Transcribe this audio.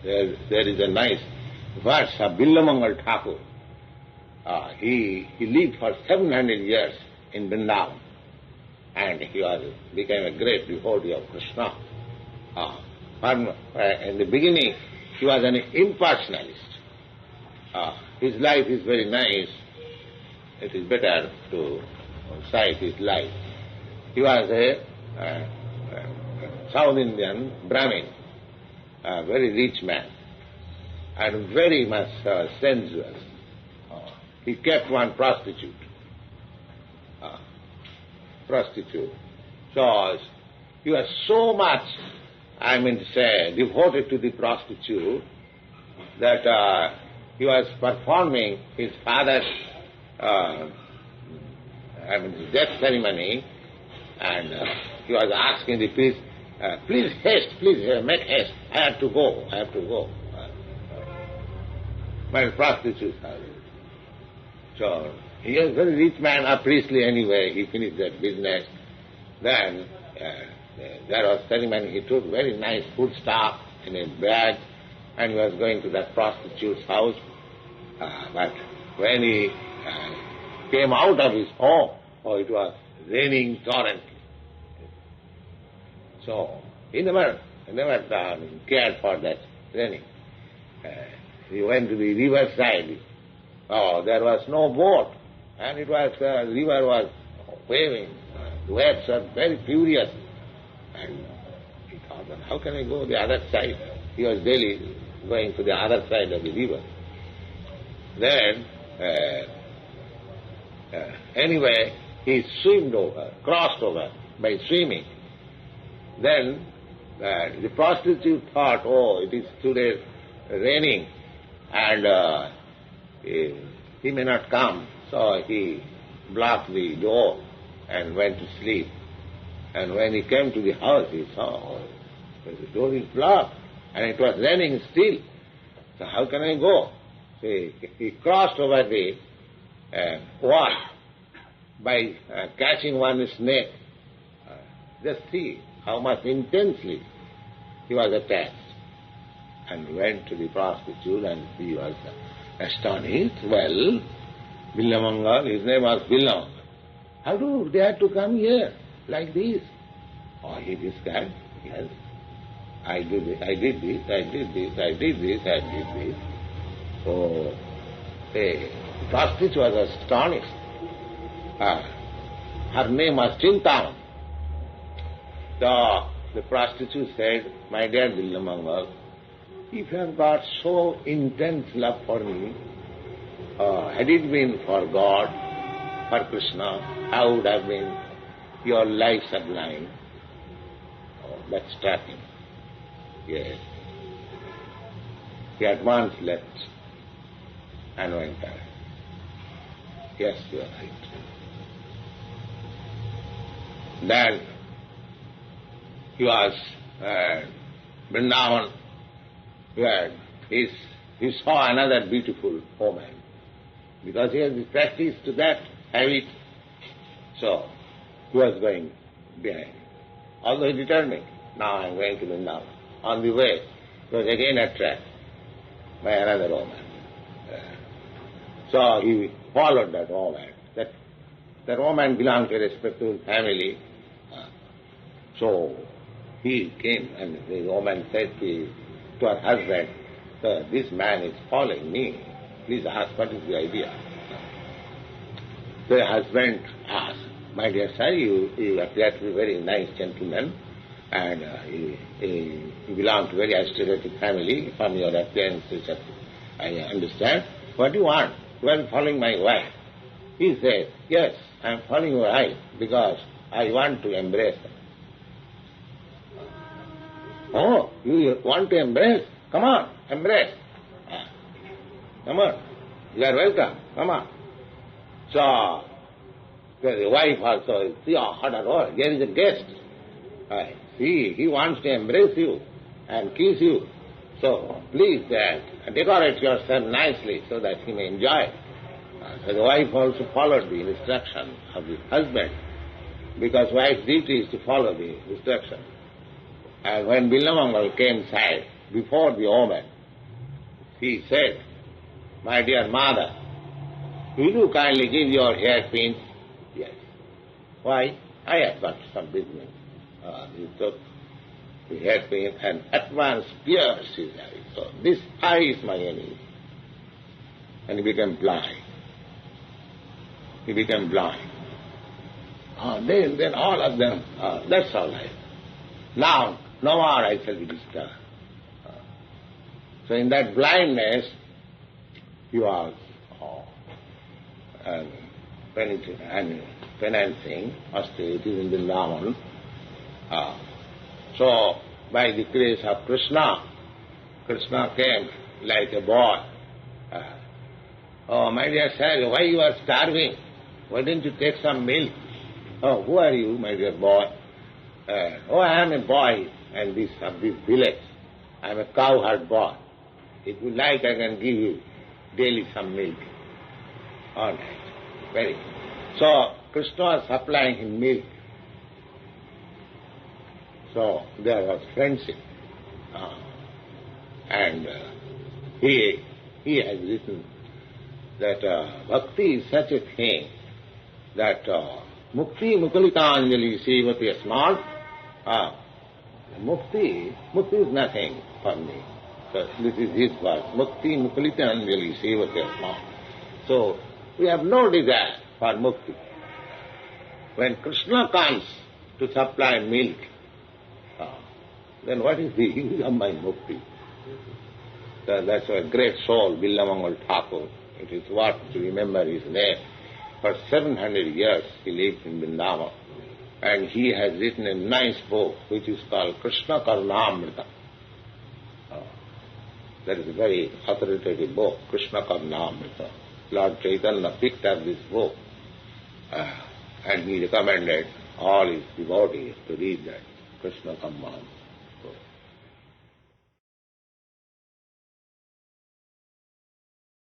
there is a nice verse of Bilvamangal Thakur. He lived for 700 years in Vrindavan, and he became a great devotee of Krishna. In the beginning, he was an impersonalist. His life is very nice. It is better to cite his life. He was a South Indian Brahmin, a very rich man, and very much sensuous. He kept one prostitute. So he was so much, devoted to the prostitute that he was performing his father's death ceremony, and he was asking the priest, please haste, make haste, I have to go. My prostitute. So he is a very rich man, a priestly anyway. He finished that business. Then there was ceremony. He took very nice food stuff in a bag and he was going to that prostitute's house. But when he came out of his home, it was raining torrently. So he never cared for that raining. He went to the riverside. There was no boat, and the river was waving. The waves were very furious. And he thought, how can I go the other side? He was daily going to the other side of the river. Then, anyway, he crossed over by swimming. Then the prostitute thought, it is today raining, and he may not come. So he blocked the door and went to sleep. And when he came to the house, he saw the door is blocked and it was raining still. So how can I go? So he crossed over the wall by catching one snake. Just see how much intensely he was attached. And went to the prostitute and he was astonished. Well, Bilvamangal, his name was Bilvamangal. How do they have to come here like this? He described, yes, I did this. So the prostitute was astonished. Her name was Chintaman. The prostitute said, my dear Bilvamangal, if you have got so intense love for me, had it been for God, for Krishna, how would have been your life sublime? That struck him. Yes. He at once left and went back. Yes, you are right. Then he was Vrindavan, where he saw another beautiful woman. Because he has practiced that habit, so he was going behind. Although he determined, now I am going to Vrindavan. On the way, he was again attracted by another woman. So he followed that woman. That woman belonged to a respectable family. So he came and the woman said to her husband, "Sir, this man is following me. Please ask what is the idea." The husband asked, "My dear sir, you appear to be a very nice gentleman and you belong to a very aristocratic family. From your appearance, I understand. What do you want? You are following my wife." He said, "Yes, I am following your wife because I want to embrace her." "Oh, you want to embrace? Come on, embrace. Come on, you are welcome. Come on." So the wife also, see, here is a guest. See, he wants to embrace you and kiss you. So please decorate yourself nicely so that he may enjoy. So the wife also followed the instruction of the husband, because wife's duty is to follow the instruction. And when Bilvamangal came inside, before the woman, he said, "My dear mother, will you kindly give your hairpins?" Yes. Why? I have got some business. He took the hairpin and at once pierced his eye. So this eye is my enemy. And he became blind. He became blind. Then all of them, that's all right. Now, no more I shall be disturbed. So in that blindness, you are penance,ing austerities in Bilvamangal. So by the grace of Krishna, Krishna came like a boy. "Oh, my dear sir, why you are starving? Why don't you take some milk?" "Oh, who are you, my dear boy?" "Oh, I am a boy and this village. I am a cowherd boy. If you like, I can give you daily some milk." All right. Very good. So Krishna was supplying him milk. So there was friendship. And he has written that bhakti is such a thing that mukti mukalitanjali sevati asmat. Mukti is nothing for me. So this is his word. Mukti mukalitanjali sevati asmat. So we have no desire for mukti. When Krishna comes to supply milk, then what is the use of my mukti? That's a great soul, Bilvamangal thakur. It is what to remember his name. For 700 years he lived in Vrindavan. And he has written a nice book which is called Krishna Karnamrita. That is a very authoritative book, Krishna Karnamrita. Lord Chaitanya picked up this book and he recommended all his devotees to read that Krishna Karnamrita.